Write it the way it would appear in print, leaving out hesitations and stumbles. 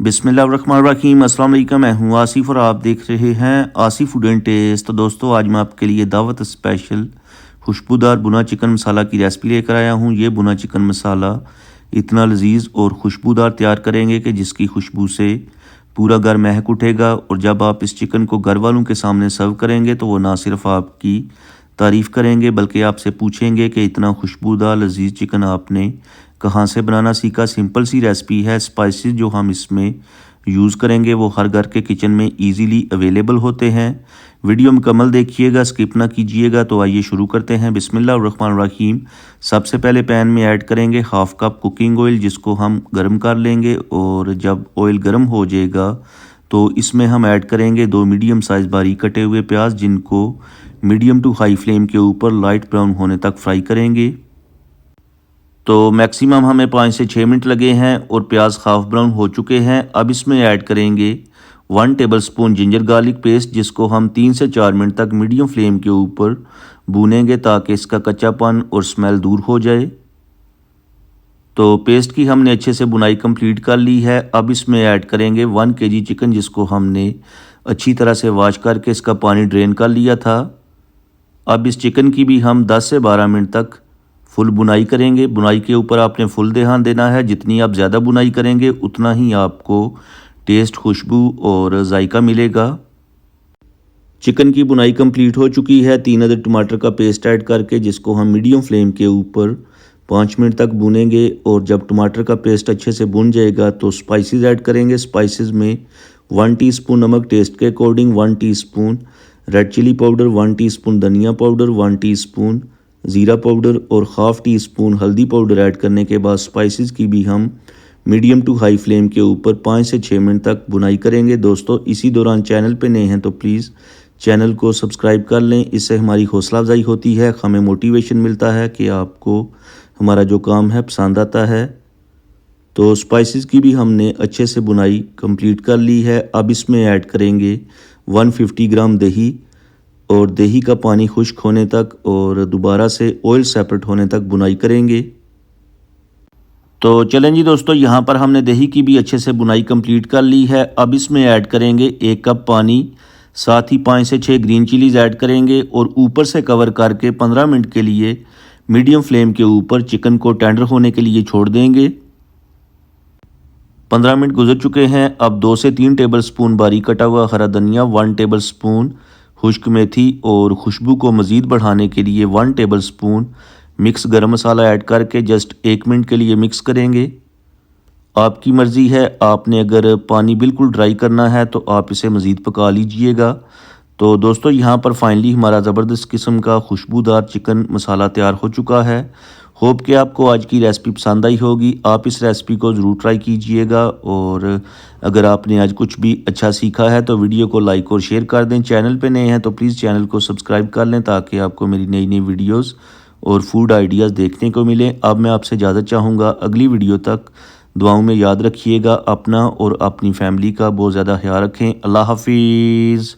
बिस्मिल्लाहिर्रहमानिर्रहीम। अस्सलाम वालेकुम। मैं हूँ आसिफ और आप देख रहे हैं आसिफ फूड एंड टेस्ट। तो दोस्तों, आज मैं आपके लिए दावत स्पेशल खुशबूदार भुना चिकन मसाला की रेसिपी लेकर आया हूँ। ये भुना चिकन मसाला इतना लजीज और खुशबूदार तैयार करेंगे कि जिसकी खुशबू से पूरा घर महक उठेगा। और जब आप इस चिकन को घर वालों के सामने सर्व करेंगे तो वो ना सिर्फ आपकी तारीफ़ करेंगे बल्कि आपसे पूछेंगे कि इतना खुशबूदार लजीज चिकन आपने कहाँ से बनाना सीखा। सिंपल सी रेसिपी है। स्पाइसेस जो हम इसमें यूज़ करेंगे वो हर घर के किचन में इजीली अवेलेबल होते हैं। वीडियो मुकम्मल देखिएगा, स्किप ना कीजिएगा। तो आइए शुरू करते हैं। बिस्मिल्लाहिर्रहमानिर्रहीम। सबसे पहले पैन में ऐड करेंगे हाफ़ कप कुकिंग ऑयल, जिसको हम गर्म कर लेंगे। और जब ऑयल गर्म हो जाएगा तो इसमें हम ऐड करेंगे 2 मीडियम साइज़ बारीक कटे हुए प्याज, जिनको मीडियम टू हाई फ्लेम के ऊपर लाइट ब्राउन होने तक फ्राई करेंगे। तो मैक्सिमम हमें 5 से 6 मिनट लगे हैं और प्याज हाफ ब्राउन हो चुके हैं। अब इसमें ऐड करेंगे 1 टेबलस्पून जिंजर गार्लिक पेस्ट, जिसको हम 3 से 4 मिनट तक मीडियम फ्लेम के ऊपर भूनेंगे ताकि इसका कच्चापन और स्मेल दूर हो जाए। तो पेस्ट की हमने अच्छे से बुनाई कंप्लीट कर ली है। अब इसमें ऐड करेंगे 1 केजी चिकन, जिसको हमने अच्छी तरह से वॉश करके इसका पानी ड्रेन कर लिया था। अब इस चिकन की भी हम 10 से 12 मिनट तक फुल बुनाई करेंगे। बुनाई के ऊपर आपने फुल ध्यान देना है। जितनी आप ज़्यादा बुनाई करेंगे उतना ही आपको टेस्ट, खुशबू और जायका मिलेगा। चिकन की बुनाई कंप्लीट हो चुकी है। 3 अदद टमाटर का पेस्ट ऐड करके जिसको हम मीडियम फ्लेम के ऊपर 5 मिनट तक भूनेंगे। और जब टमाटर का पेस्ट अच्छे से भुन जाएगा तो स्पाइसेस ऐड करेंगे। स्पाइसेस में 1 टीस्पून नमक टेस्ट के according, 1 teaspoon red chilli powder, 1 teaspoon धनिया पाउडर, 1 टीस्पून ज़ीरा पाउडर और हाफ़ टी स्पून हल्दी पाउडर ऐड करने के बाद स्पाइसेस की भी हम मीडियम टू हाई फ्लेम के ऊपर 5 से 6 मिनट तक बुनाई करेंगे। दोस्तों, इसी दौरान चैनल पे नए हैं तो प्लीज़ चैनल को सब्सक्राइब कर लें। इससे हमारी हौसला अफजाई होती है, हमें मोटिवेशन मिलता है कि आपको हमारा जो काम है पसंद आता है। तो स्पाइसेस की भी हमने अच्छे से बुनाई कंप्लीट कर ली है। अब इसमें ऐड करेंगे 150 ग्राम दही और दही का पानी खुश्क होने तक और दोबारा से ऑयल सेपरेट होने तक बुनाई करेंगे। तो चलें जी दोस्तों, यहाँ पर हमने दही की भी अच्छे से बुनाई कंप्लीट कर ली है। अब इसमें ऐड करेंगे 1 कप पानी, साथ ही 5 से 6 ग्रीन चिलीज़ ऐड करेंगे और ऊपर से कवर करके 15 मिनट के लिए मीडियम फ्लेम के ऊपर चिकन को टेंडर होने के लिए छोड़ देंगे। 15 मिनट गुजर चुके हैं। अब 2 से 3 टेबलस्पून बारीक कटा हुआ हरा धनिया, 1 टेबलस्पून खुश्क मेथी और खुशबू को मज़ीद बढ़ाने के लिए 1 टेबलस्पून मिक्स गरम मसाला ऐड करके जस्ट 1 मिनट के लिए मिक्स करेंगे। आपकी मर्ज़ी है, आपने अगर पानी बिल्कुल ड्राई करना है तो आप इसे मज़ीद पका लीजिएगा। तो दोस्तों, यहाँ पर फाइनली हमारा ज़बरदस्त किस्म का खुशबूदार चिकन मसाला तैयार हो चुका है। होप कि आपको आज की रेसिपी पसंद आई होगी। आप इस रेसिपी को ज़रूर ट्राई कीजिएगा। और अगर आपने आज कुछ भी अच्छा सीखा है तो वीडियो को लाइक और शेयर कर दें। चैनल पे नए हैं तो प्लीज़ चैनल को सब्सक्राइब कर लें ताकि आपको मेरी नई नई वीडियोस और फूड आइडियाज़ देखने को मिलें। अब मैं आपसे इजाज़त चाहूँगा। अगली वीडियो तक दुआओं में याद रखिएगा अपना और अपनी फैमिली का बहुत ज़्यादा ख्याल रखें। अल्लाह हाफिज़।